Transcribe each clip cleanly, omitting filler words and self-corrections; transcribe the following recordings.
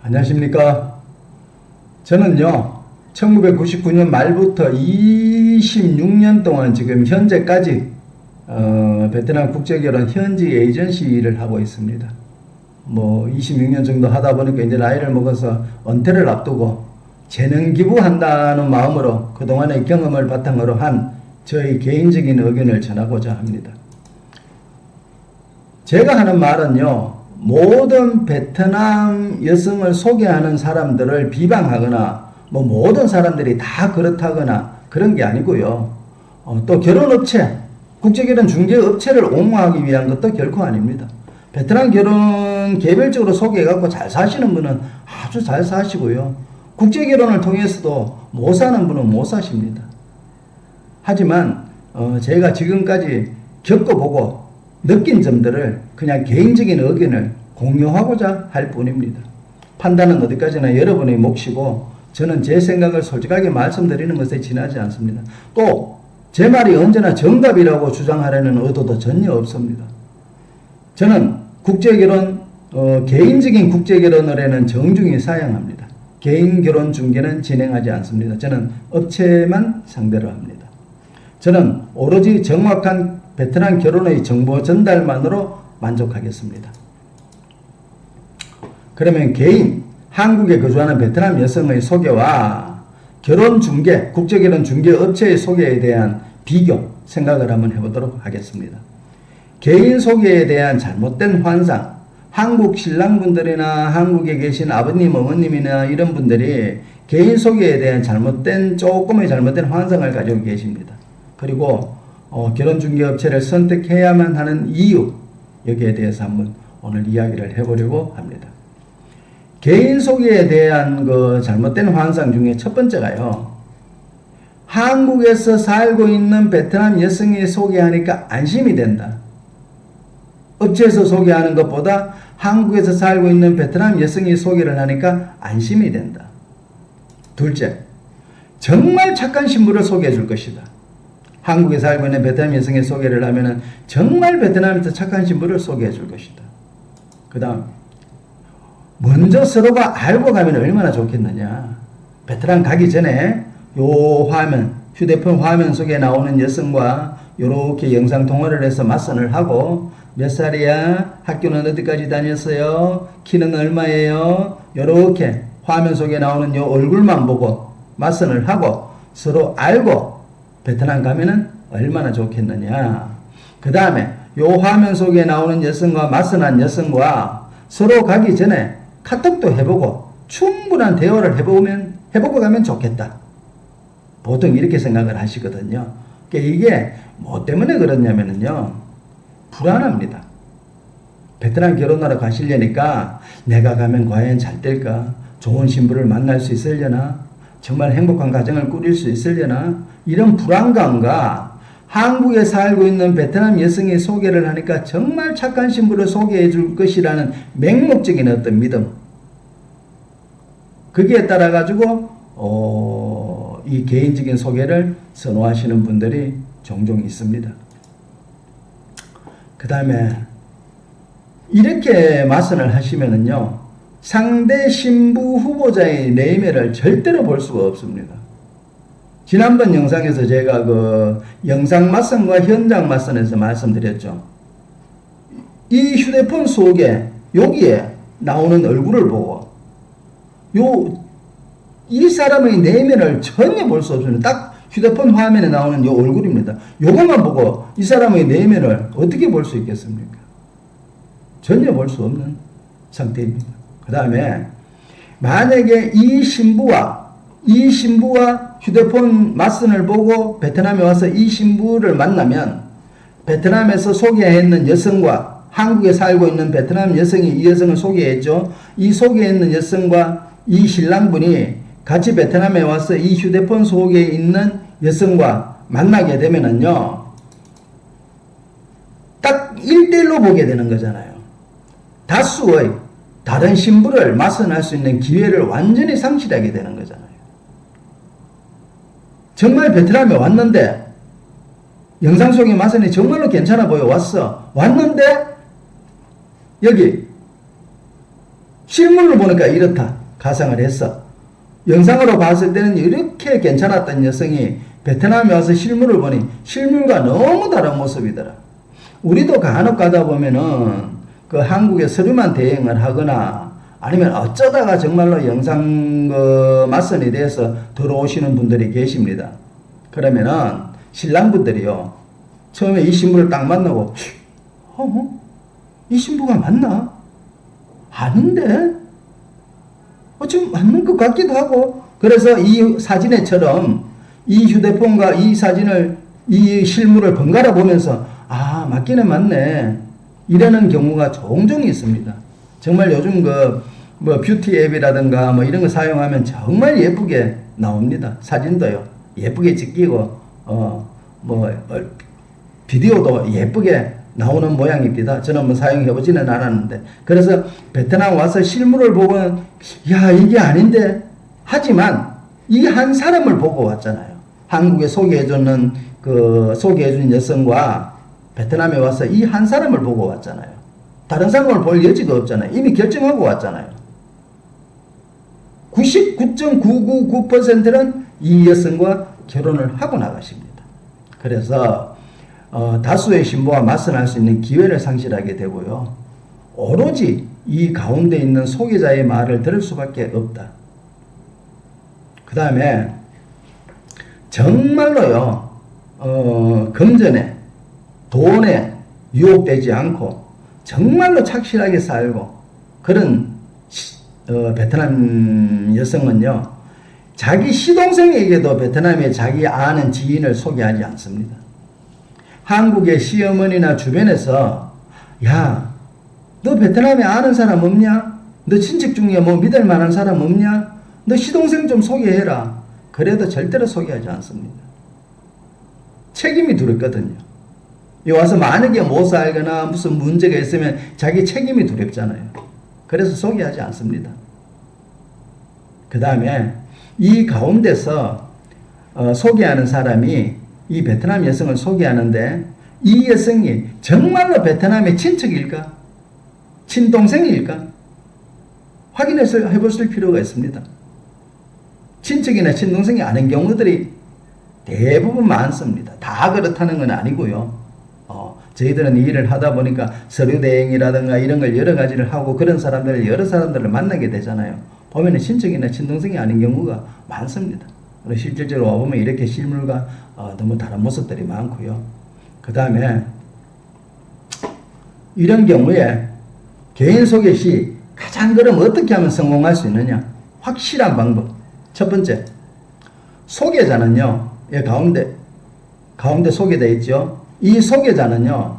안녕하십니까. 저는요, 1999년 말부터 26년 동안 지금 현재까지 베트남 국제결혼 현지 에이전시 일을 하고 있습니다. 26년 정도 하다 보니까 이제 나이를 먹어서 은퇴를 앞두고 재능 기부한다는 마음으로 그동안의 경험을 바탕으로 한 저의 개인적인 의견을 전하고자 합니다. 제가 하는 말은요, 모든 베트남 여성을 소개하는 사람들을 비방하거나 모든 사람들이 다 그렇다거나 그런 게 아니고요. 또 결혼업체, 국제결혼 중개업체를 옹호하기 위한 것도 결코 아닙니다. 베트남 결혼 개별적으로 소개해갖고 잘 사시는 분은 아주 잘 사시고요. 국제결혼을 통해서도 못 사는 분은 못 사십니다. 하지만 제가 지금까지 겪어보고 느낀 점들을 그냥 개인적인 의견을 공유하고자 할 뿐입니다. 판단은 어디까지나 여러분의 몫이고 저는 제 생각을 솔직하게 말씀드리는 것에 지나지 않습니다. 또 제 말이 언제나 정답이라고 주장하려는 의도도 전혀 없습니다. 저는 국제결혼, 개인적인 국제결혼 의뢰는 정중히 사양합니다. 개인결혼 중개는 진행하지 않습니다. 저는 업체만 상대로 합니다. 저는 오로지 정확한 베트남 결혼의 정보 전달만으로 만족하겠습니다. 그러면 개인, 한국에 거주하는 베트남 여성의 소개와 결혼 중개, 국제결혼 중개 업체의 소개에 대한 비교 생각을 한번 해보도록 하겠습니다. 개인 소개에 대한 잘못된 환상, 한국 신랑분들이나 한국에 계신 아버님, 어머님이나 이런 분들이 개인 소개에 대한 조금의 잘못된 환상을 가지고 계십니다. 그리고 결혼중개업체를 선택해야만 하는 이유, 여기에 대해서 한번 오늘 이야기를 해보려고 합니다. 개인 소개에 대한 잘못된 환상 중에 첫 번째가요, 한국에서 살고 있는 베트남 여성이 소개하니까 안심이 된다. 업체에서 소개하는 것보다 한국에서 살고 있는 베트남 여성이 소개를 하니까 안심이 된다. 둘째, 정말 착한 신부를 소개해 줄 것이다. 한국에 살고 있는 베트남 여성의 소개를 하면은 정말 베트남에서 착한 신부를 소개해 줄 것이다. 그 다음, 먼저 서로가 알고 가면 얼마나 좋겠느냐. 베트남 가기 전에 요 화면, 휴대폰 화면 속에 나오는 여성과 요렇게 영상 통화를 해서 맞선을 하고, 몇 살이야? 학교는 어디까지 다녔어요? 키는 얼마예요? 요렇게 화면 속에 나오는 요 얼굴만 보고 맞선을 하고 서로 알고 베트남 가면은 얼마나 좋겠느냐. 그 다음에 요 화면 속에 나오는 여성과 맞선한 여성과 서로 가기 전에 카톡도 해보고 충분한 대화를 해보고 가면 좋겠다. 보통 이렇게 생각을 하시거든요. 그러니까 이게 뭐 때문에 그러냐면요, 불안합니다. 베트남 결혼하러 가시려니까 내가 가면 과연 잘 될까? 좋은 신부를 만날 수 있으려나? 정말 행복한 가정을 꾸릴 수 있으려나? 이런 불안감과 한국에 살고 있는 베트남 여성의 소개를 하니까 정말 착한 신부를 소개해 줄 것이라는 맹목적인 어떤 믿음, 거기에 따라 가지고 이 개인적인 소개를 선호하시는 분들이 종종 있습니다. 그 다음에 이렇게 맞선을 하시면은요, 상대 신부 후보자의 내면을 절대로 볼 수가 없습니다. 지난번 영상에서 제가 영상 맞선과 현장 맞선에서 말씀드렸죠. 이 휴대폰 속에 여기에 나오는 얼굴을 보고 이 사람의 내면을 전혀 볼 수 없습니다. 딱 휴대폰 화면에 나오는 이 얼굴입니다. 요것만 보고 이 사람의 내면을 어떻게 볼 수 있겠습니까? 전혀 볼 수 없는 상태입니다. 그 다음에 만약에 이 신부와 휴대폰 맞선을 보고 베트남에 와서 이 신부를 만나면 베트남에서 소개했는 여성과 한국에 살고 있는 베트남 여성이 이 여성을 소개했죠. 이 소개했는 여성과 이 신랑분이 같이 베트남에 와서 이 휴대폰 속에 있는 여성과 만나게 되면은요, 딱 1대1로 보게 되는 거잖아요. 다수의 다른 신부를 맞선할 수 있는 기회를 완전히 상실하게 되는 거잖아요. 정말 베트남에 왔는데 영상 속의 맞선이 정말로 괜찮아 보여 왔는데 여기 실물을 보니까 이렇다 가상을 했어. 영상으로 봤을 때는 이렇게 괜찮았던 여성이 베트남에 와서 실물을 보니 실물과 너무 다른 모습이더라. 우리도 간혹 가다 보면은 그 한국에 서류만 대행을 하거나 아니면 어쩌다가 정말로 영상 그 맞선이 돼서 들어오시는 분들이 계십니다. 그러면은 신랑분들이요, 처음에 이 신부를 딱 만나고 이 신부가 맞나? 아닌데? 좀 맞는 것 같기도 하고. 그래서 이 사진에처럼 이 휴대폰과 이 사진을, 이 실물을 번갈아 보면서 아, 맞기는 맞네, 이러는 경우가 종종 있습니다. 정말 요즘 뭐 뷰티 앱이라든가 뭐 이런 거 사용하면 정말 예쁘게 나옵니다. 사진도요 예쁘게 찍히고 비디오도 예쁘게 나오는 모양입니다. 저는 뭐 사용해보지는 않았는데. 그래서 베트남 와서 실물을 보고는 야, 이게 아닌데, 하지만 이 한 사람을 보고 왔잖아요. 한국에 소개해준 여성과 베트남에 와서 이 한 사람을 보고 왔잖아요. 다른 사람을 볼 여지가 없잖아요. 이미 결정하고 왔잖아요. 99.999%는 이 여성과 결혼을 하고 나가십니다. 그래서 다수의 신부와 맞선할 수 있는 기회를 상실하게 되고요. 오로지 이 가운데 있는 소개자의 말을 들을 수밖에 없다. 그 다음에 정말로요, 금전에, 돈에 유혹되지 않고 정말로 착실하게 살고 그런 베트남 여성은요, 자기 시동생에게도 베트남에 자기 아는 지인을 소개하지 않습니다. 한국의 시어머니나 주변에서 야, 너 베트남에 아는 사람 없냐? 너 친척 중에 뭐 믿을 만한 사람 없냐? 너 시동생 좀 소개해라. 그래도 절대로 소개하지 않습니다. 책임이 두렵거든요. 여기 와서 만약에 못 살거나 무슨 문제가 있으면 자기 책임이 두렵잖아요. 그래서 소개하지 않습니다. 그 다음에 이 가운데서 소개하는 사람이 이 베트남 여성을 소개하는데 이 여성이 정말로 베트남의 친척일까? 친동생일까? 해볼 필요가 있습니다. 친척이나 친동생이 아닌 경우들이 대부분 많습니다. 다 그렇다는 건 아니고요. 저희들은 이 일을 하다 보니까 서류 대행이라든가 이런 걸 여러 가지를 하고 그런 사람들을, 여러 사람들을 만나게 되잖아요. 보면은 친척이나 친동생이 아닌 경우가 많습니다. 그리고 실질적으로 와보면 이렇게 실물과 너무 다른 모습들이 많고요. 그 다음에 이런 경우에 개인 소개 시 가장 그럼 어떻게 하면 성공할 수 있느냐? 확실한 방법. 첫 번째, 소개자는요, 가운데 소개되어 있죠. 이 소개자는요,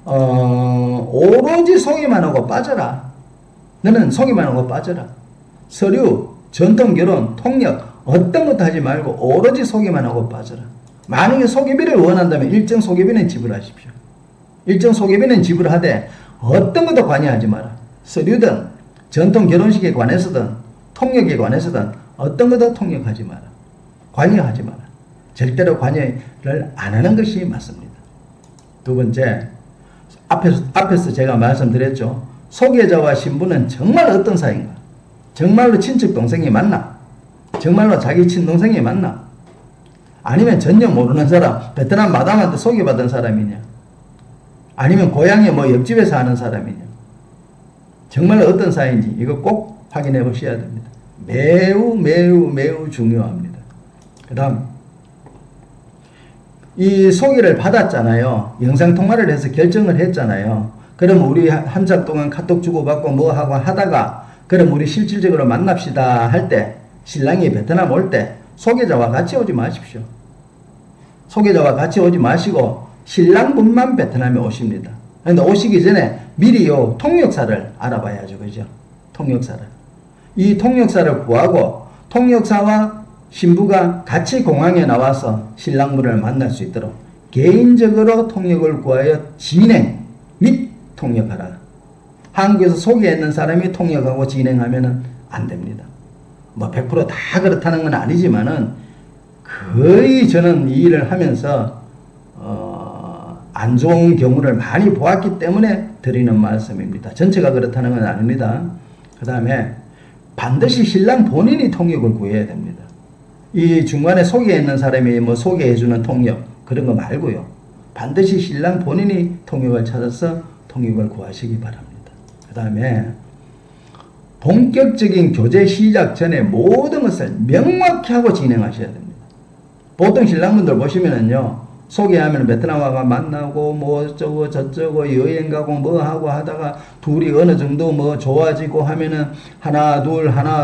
오로지 소개만 하고 빠져라. 너는 소개만 하고 빠져라. 서류, 전통 결혼, 통역, 어떤 것도 하지 말고 오로지 소개만 하고 빠져라. 만약에 소개비를 원한다면 일정 소개비는 지불하십시오. 일정 소개비는 지불하되 어떤 것도 관여하지 마라. 서류든 전통 결혼식에 관해서든 통역에 관해서든 어떤 것도 통역하지 마라. 관여하지 마라. 절대로 관여를 안 하는 것이 맞습니다. 두 번째, 앞에서 제가 말씀드렸죠. 소개자와 신부는 정말 어떤 사이인가? 정말로 친척 동생이 맞나? 정말로 자기 친동생이 맞나? 아니면 전혀 모르는 사람, 베트남 마담한테 소개받은 사람이냐? 아니면 고향에 뭐 옆집에 사는 사람이냐? 정말 어떤 사이인지 이거 꼭 확인해 보셔야 됩니다. 매우 중요합니다. 그 다음, 이 소개를 받았잖아요. 영상통화를 해서 결정을 했잖아요. 그럼 우리 한참 동안 카톡 주고받고 뭐 하고 하다가 그럼 우리 실질적으로 만납시다 할 때, 신랑이 베트남 올 때 소개자와 같이 오지 마십시오. 소개자와 같이 오지 마시고 신랑분만 베트남에 오십니다. 그런데 오시기 전에 미리요 통역사를 알아봐야죠. 그죠? 통역사를. 이 통역사를 구하고 통역사와 신부가 같이 공항에 나와서 신랑분을 만날 수 있도록 개인적으로 통역을 구하여 진행 및 통역하라. 한국에서 소개했는 사람이 통역하고 진행하면 안 됩니다. 뭐 100%다 그렇다는 건 아니지만은 거의 저는 이 일을 하면서 안 좋은 경우를 많이 보았기 때문에 드리는 말씀입니다. 전체가 그렇다는 건 아닙니다. 그 다음에 반드시 신랑 본인이 통역을 구해야 됩니다. 이 중간에 소개해 있는 사람이 뭐 소개해주는 통역 그런 거 말고요. 반드시 신랑 본인이 통역을 찾아서 통역을 구하시기 바랍니다. 그 다음에 본격적인 교제 시작 전에 모든 것을 명확히 하고 진행하셔야 됩니다. 보통 신랑분들 보시면은요, 소개하면 베트남 와가 만나고 뭐 어쩌고 저쩌고 여행 가고 뭐 하고 하다가 둘이 어느 정도 뭐 좋아지고 하면은 하나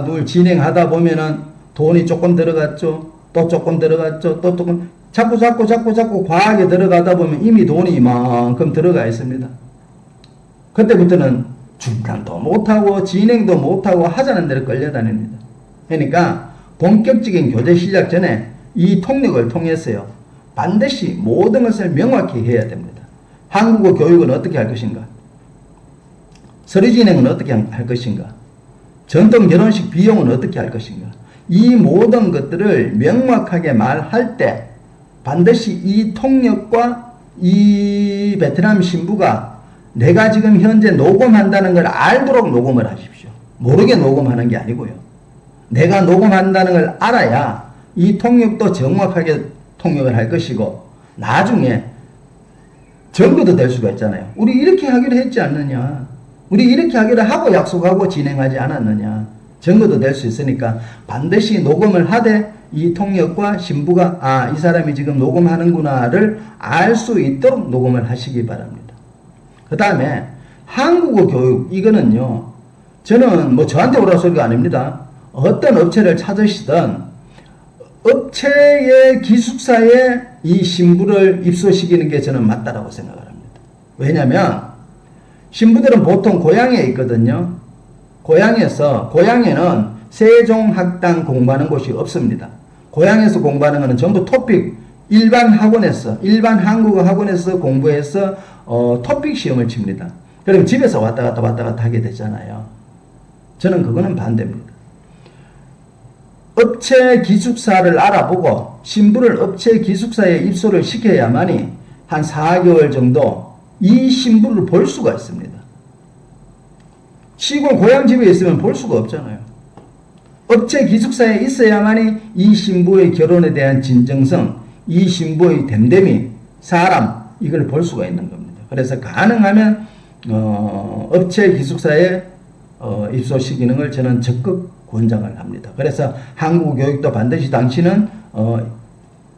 둘 진행하다 보면은 돈이 조금 들어갔죠. 또 조금 들어갔죠. 또 조금 자꾸 과하게 들어가다 보면 이미 돈이 이만큼 들어가 있습니다. 그때부터는 중간도 못하고 진행도 못하고 하자는 대로 끌려다닙니다. 그러니까 본격적인 교제 시작 전에 이 통역을 통해서요, 반드시 모든 것을 명확히 해야 됩니다. 한국어 교육은 어떻게 할 것인가? 서류 진행은 어떻게 할 것인가? 전통 결혼식 비용은 어떻게 할 것인가? 이 모든 것들을 명확하게 말할 때 반드시 이 통역과 이 베트남 신부가 내가 지금 현재 녹음한다는 걸 알도록 녹음을 하십시오. 모르게 녹음하는 게 아니고요. 내가 녹음한다는 걸 알아야 이 통역도 정확하게 통역을 할 것이고 나중에 증거도 될 수가 있잖아요. 우리 이렇게 하기로 했지 않느냐. 우리 이렇게 하기로 하고 약속하고 진행하지 않았느냐. 증거도 될 수 있으니까 반드시 녹음을 하되 이 통역과 신부가 이 사람이 지금 녹음하는구나를 알 수 있도록 녹음을 하시기 바랍니다. 그 다음에 한국어 교육 이거는요, 저는 뭐 저한테 오라는 소리가 아닙니다. 어떤 업체를 찾으시든 업체의 기숙사에 이 신부를 입소시키는 게 저는 맞다라고 생각을 합니다. 왜냐하면 신부들은 보통 고향에 있거든요. 고향에는 세종학당 공부하는 곳이 없습니다. 고향에서 공부하는 것은 전부 토픽 일반 학원에서, 일반 한국어 학원에서 공부해서 토픽 시험을 칩니다. 그럼 집에서 왔다 갔다 하게 되잖아요. 저는 그거는 반대입니다. 업체 기숙사를 알아보고 신부를 업체 기숙사에 입소를 시켜야만이 한 4개월 정도 이 신부를 볼 수가 있습니다. 시골 고향집에 있으면 볼 수가 없잖아요. 업체 기숙사에 있어야만이 이 신부의 결혼에 대한 진정성, 이 신부의 됨됨이, 사람, 이걸 볼 수가 있는 겁니다. 그래서 가능하면 업체 기숙사에 입소시키는 걸 저는 적극 권장을 합니다. 그래서 한국어 교육도 반드시 당신은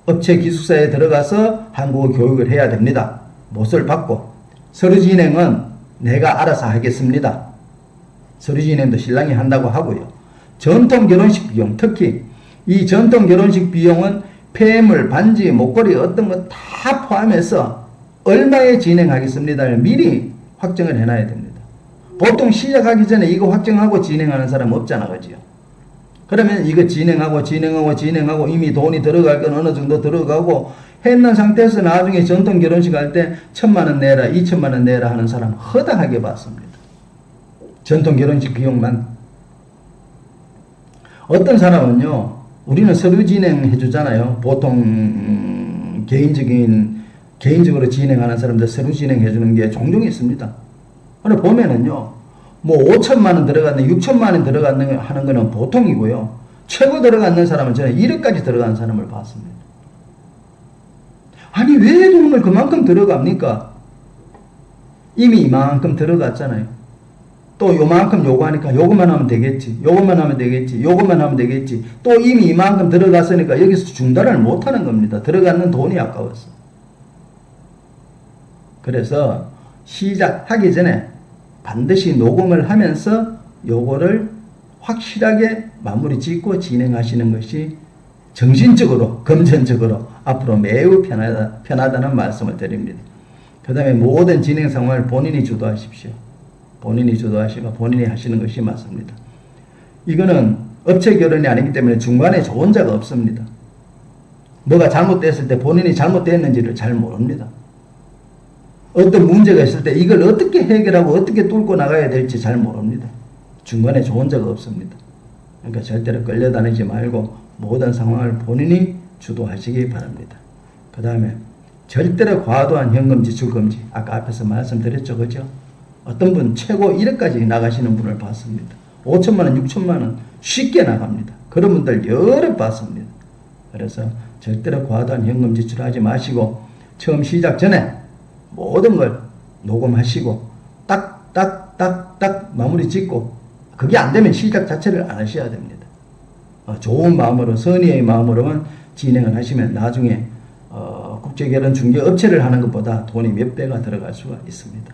업체 기숙사에 들어가서 한국어 교육을 해야 됩니다. 못을 받고 서류 진행은 내가 알아서 하겠습니다. 서류 진행도 신랑이 한다고 하고요. 전통 결혼식 비용, 특히 이 전통 결혼식 비용은 폐물, 반지, 목걸이 어떤 거 다 포함해서 얼마에 진행하겠습니다를 미리 확정을 해놔야 됩니다. 보통 시작하기 전에 이거 확정하고 진행하는 사람 없잖아, 그죠? 그러면 이거 진행하고 이미 돈이 들어갈 건 어느 정도 들어가고 했는 상태에서 나중에 전통 결혼식 할 때 1,000만 원 내라, 2,000만 원 내라 하는 사람 허다하게 봤습니다. 전통 결혼식 비용만. 어떤 사람은요, 우리는 서류 진행해 주잖아요. 보통 개인적으로 진행하는 사람들 서류 진행해 주는 게 종종 있습니다. 그런데 보면은요, 뭐 5천만 원 들어갔네, 6천만 원 들어갔네 하는 거는 보통이고요. 최고 들어갔는 사람은 저는 1억까지 들어간 사람을 봤습니다. 아니 왜 돈을 그만큼 들어갑니까? 이미 이만큼 들어갔잖아요. 또 요만큼 요구하니까 요것만 하면 되겠지, 요것만 하면 되겠지, 요것만 하면 되겠지. 또 이미 이만큼 들어갔으니까 여기서 중단을 못하는 겁니다. 들어가는 돈이 아까워서. 그래서 시작하기 전에 반드시 녹음을 하면서 요거를 확실하게 마무리 짓고 진행하시는 것이 정신적으로, 금전적으로 앞으로 매우 편하다는 말씀을 드립니다. 그 다음에 모든 진행 상황을 본인이 주도하십시오. 본인이 주도하시고 본인이 하시는 것이 맞습니다. 이거는 업체 결혼이 아니기 때문에 중간에 좋은 자가 없습니다. 뭐가 잘못됐을 때 본인이 잘못됐는지를 잘 모릅니다. 어떤 문제가 있을 때 이걸 어떻게 해결하고 어떻게 뚫고 나가야 될지 잘 모릅니다. 중간에 좋은 자가 없습니다. 그러니까 절대로 끌려다니지 말고 모든 상황을 본인이 주도하시기 바랍니다. 그 다음에 절대로 과도한 현금 지출 금지. 아까 앞에서 말씀드렸죠, 그죠? 어떤 분 최고 1억까지 나가시는 분을 봤습니다. 5천만 원, 6천만 원 쉽게 나갑니다. 그런 분들 여러 봤습니다. 그래서 절대로 과도한 현금 지출하지 마시고 처음 시작 전에 모든 걸 녹음하시고 딱 마무리 짓고 그게 안 되면 시작 자체를 안 하셔야 됩니다. 좋은 마음으로 선의의 마음으로만 진행을 하시면 나중에 국제결혼 중개업체를 하는 것보다 돈이 몇 배가 들어갈 수가 있습니다.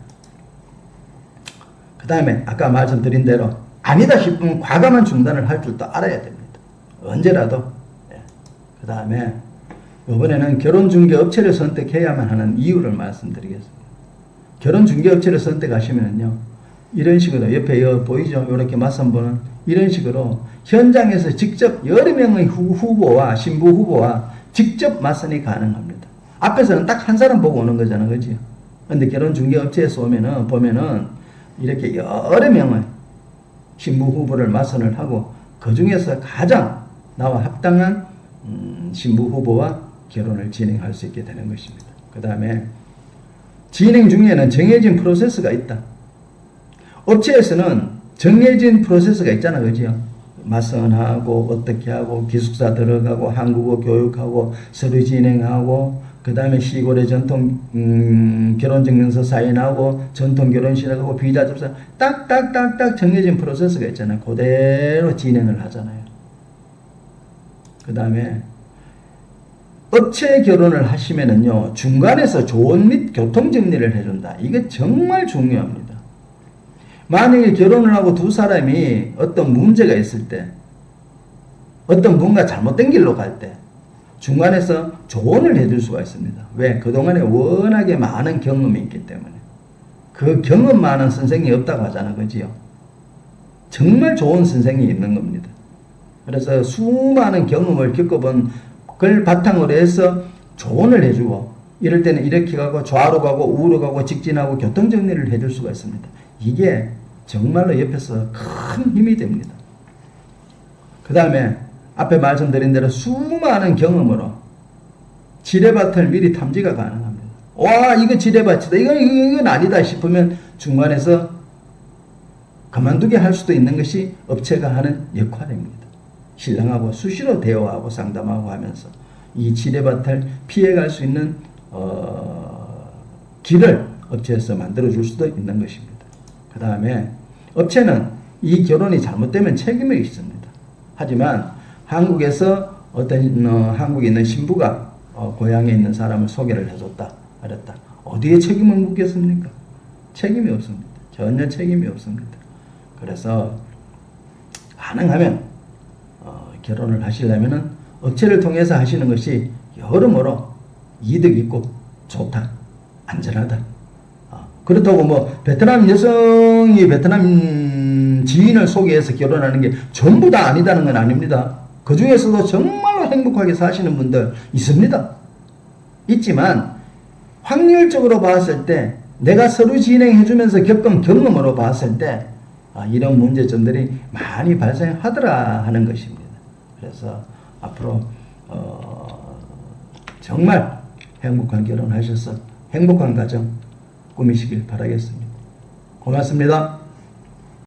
그 다음에 아까 말씀드린 대로 아니다 싶으면 과감한 중단을 할 줄도 알아야 됩니다. 언제라도. 그 다음에 이번에는 결혼중개업체를 선택해야만 하는 이유를 말씀드리겠습니다. 결혼중개업체를 선택하시면요, 이런 식으로 옆에 보이죠? 이렇게 맞선보는 이런 식으로 현장에서 직접 여러 명의 후보와 신부 후보와 직접 맞선이 가능합니다. 앞에서는 딱 한 사람 보고 오는 거잖아요, 그죠? 근데 결혼중개업체에서 보면은 이렇게 여러 명의 신부 후보를 맞선을 하고 그 중에서 가장 나와 합당한 신부 후보와 결혼을 진행할 수 있게 되는 것입니다. 그 다음에 진행 중에는 정해진 프로세스가 있다. 업체에서는 정해진 프로세스가 있잖아요, 그죠? 맞선하고 어떻게 하고 기숙사 들어가고 한국어 교육하고 서류 진행하고 그 다음에 시골의 전통 결혼증명서 사인하고 전통 결혼식하고 비자 접수 딱딱딱딱 정해진 프로세스가 있잖아요. 그대로 진행을 하잖아요. 그 다음에 업체 결혼을 하시면은요, 중간에서 조언 및 교통 정리를 해준다. 이게 정말 중요합니다. 만약에 결혼을 하고 두 사람이 어떤 문제가 있을 때, 어떤 뭔가 잘못된 길로 갈 때, 중간에서 조언을 해줄 수가 있습니다. 왜? 그동안에 워낙에 많은 경험이 있기 때문에. 그 경험 많은 선생이 없다고 하잖아, 그지요? 정말 좋은 선생이 있는 겁니다. 그래서 수많은 경험을 겪어본 그걸 바탕으로 해서 조언을 해주고, 이럴 때는 이렇게 가고 좌로 가고 우로 가고 직진하고 교통정리를 해줄 수가 있습니다. 이게 정말로 옆에서 큰 힘이 됩니다. 그 다음에 앞에 말씀드린 대로 수많은 경험으로 지뢰밭을 미리 탐지가 가능합니다. 와, 이거 지뢰밭이다. 이건 아니다 싶으면 중간에서 그만두게 할 수도 있는 것이 업체가 하는 역할입니다. 신랑하고 수시로 대화하고 상담하고 하면서 이 지뢰밭을 피해갈 수 있는 길을 업체에서 만들어줄 수도 있는 것입니다. 그 다음에 업체는 이 결혼이 잘못되면 책임이 있습니다. 하지만 한국에서 한국에 있는 신부가 고향에 있는 사람을 소개를 해줬다, 알았다. 어디에 책임을 묻겠습니까? 책임이 없습니다. 전혀 책임이 없습니다. 그래서 가능하면 결혼을 하시려면은 업체를 통해서 하시는 것이 여러모로 이득 있고 좋다, 안전하다. 그렇다고 뭐 베트남 여성이 베트남 지인을 소개해서 결혼하는 게 전부 다 아니다는 건 아닙니다. 그 중에서도 정말로 행복하게 사시는 분들 있습니다. 있지만 확률적으로 봤을 때 내가 서류 진행해주면서 겪은 경험으로 봤을 때 이런 문제점들이 많이 발생하더라 하는 것입니다. 그래서 앞으로 정말 행복한 결혼하셔서 행복한 가정 꾸미시길 바라겠습니다. 고맙습니다.